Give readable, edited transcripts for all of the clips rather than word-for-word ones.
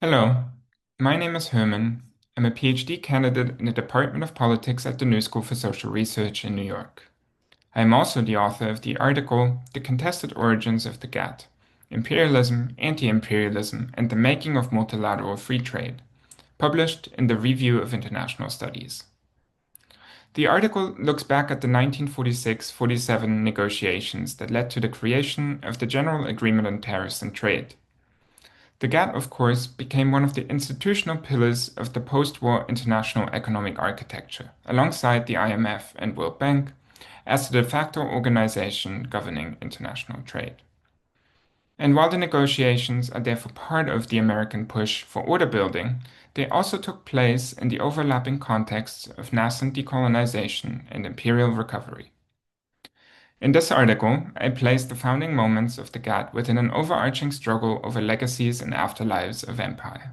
Hello, my name is Herman. I'm a PhD candidate in the Department of Politics at the New School for Social Research in New York. I am also the author of the article The Contested Origins of the GATT: Imperialism, Anti-Imperialism, and the Making of Multilateral Free Trade, published in the Review of International Studies. The article looks back at the 1946-47 negotiations that led to the creation of the General Agreement on Tariffs and Trade. The GATT, of course, became one of the institutional pillars of the post-war international economic architecture, alongside the IMF and World Bank, as the de facto organization governing international trade. And while the negotiations are therefore part of the American push for order building, they also took place in the overlapping contexts of nascent decolonization and imperial recovery. In this article, I place the founding moments of the GATT within an overarching struggle over legacies and afterlives of empire.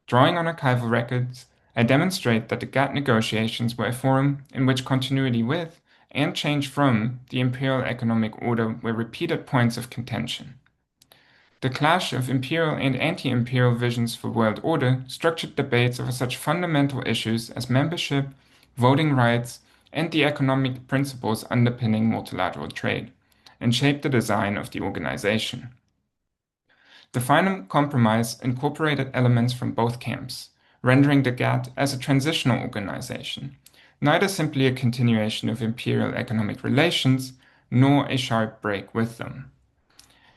Drawing on archival records, I demonstrate that the GATT negotiations were a forum in which continuity with and change from the imperial economic order were repeated points of contention. The clash of imperial and anti-imperial visions for world order structured debates over such fundamental issues as membership, voting rights, and the economic principles underpinning multilateral trade, and shaped the design of the organization. The final compromise incorporated elements from both camps, rendering the GATT as a transitional organization, neither simply a continuation of imperial economic relations, nor a sharp break with them.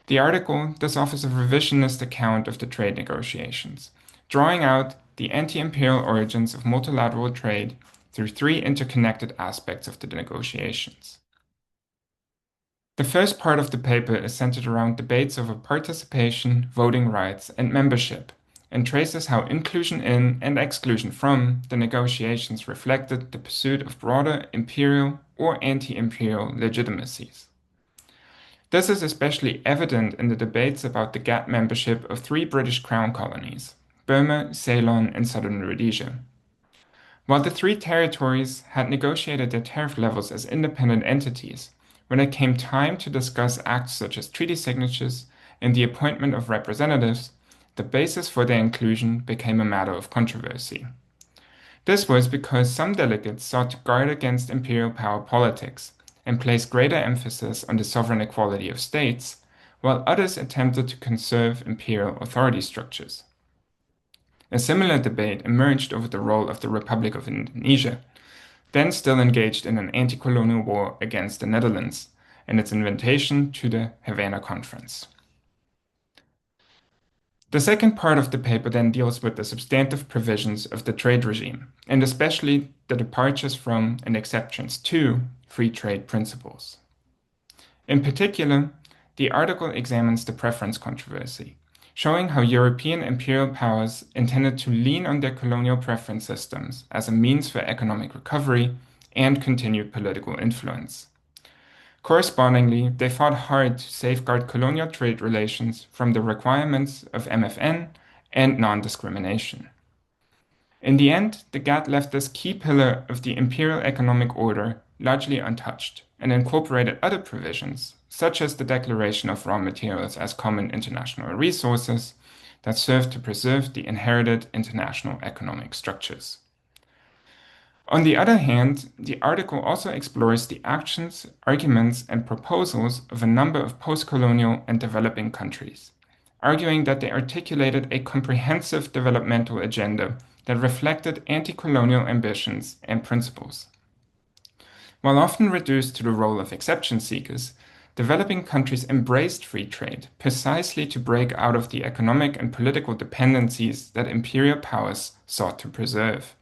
The article thus offers a revisionist account of the trade negotiations, drawing out the anti-imperial origins of multilateral trade through three interconnected aspects of the negotiations. The first part of the paper is centered around debates over participation, voting rights, and membership, and traces how inclusion in and exclusion from the negotiations reflected the pursuit of broader imperial or anti-imperial legitimacies. This is especially evident in the debates about the GATT membership of three British Crown colonies, Burma, Ceylon, and Southern Rhodesia. While the three territories had negotiated their tariff levels as independent entities, when it came time to discuss acts such as treaty signatures and the appointment of representatives, the basis for their inclusion became a matter of controversy. This was because some delegates sought to guard against imperial power politics and place greater emphasis on the sovereign equality of states, while others attempted to conserve imperial authority structures. A similar debate emerged over the role of the Republic of Indonesia, then still engaged in an anti-colonial war against the Netherlands, and its invitation to the Havana Conference. The second part of the paper then deals with the substantive provisions of the trade regime, and especially the departures from and exceptions to free trade principles. In particular, the article examines the preference controversy, showing how European imperial powers intended to lean on their colonial preference systems as a means for economic recovery and continued political influence. Correspondingly, they fought hard to safeguard colonial trade relations from the requirements of MFN and non-discrimination. In the end, the GATT left this key pillar of the imperial economic order largely untouched and incorporated other provisions, such as the declaration of raw materials as common international resources, that served to preserve the inherited international economic structures. On the other hand, the article also explores the actions, arguments, and proposals of a number of post-colonial and developing countries, arguing that they articulated a comprehensive developmental agenda that reflected anti-colonial ambitions and principles. While often reduced to the role of exception seekers, developing countries embraced free trade precisely to break out of the economic and political dependencies that imperial powers sought to preserve.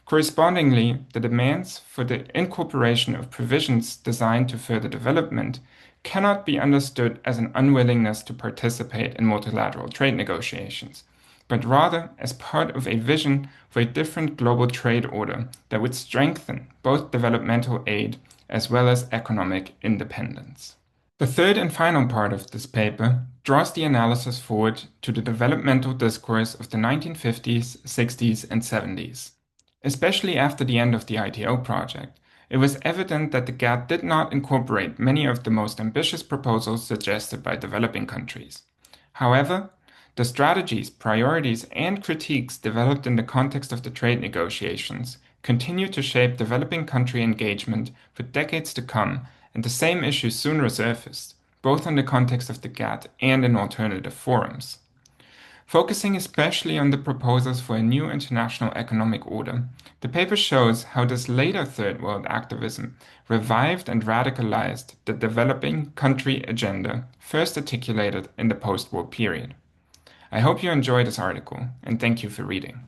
Correspondingly, the demands for the incorporation of provisions designed to further development cannot be understood as an unwillingness to participate in multilateral trade negotiations, but rather as part of a vision for a different global trade order that would strengthen both developmental aid as well as economic independence. The third and final part of this paper draws the analysis forward to the developmental discourse of the 1950s, 60s, and 70s. Especially after the end of the ITO project, it was evident that the GATT did not incorporate many of the most ambitious proposals suggested by developing countries. However, The strategies, priorities, and critiques developed in the context of the trade negotiations continue to shape developing country engagement for decades to come, and the same issues soon resurfaced, both in the context of the GATT and in alternative forums. Focusing especially on the proposals for a new international economic order, the paper shows how this later Third World activism revived and radicalized the developing country agenda first articulated in the post-war period. I hope you enjoyed this article, and thank you for reading.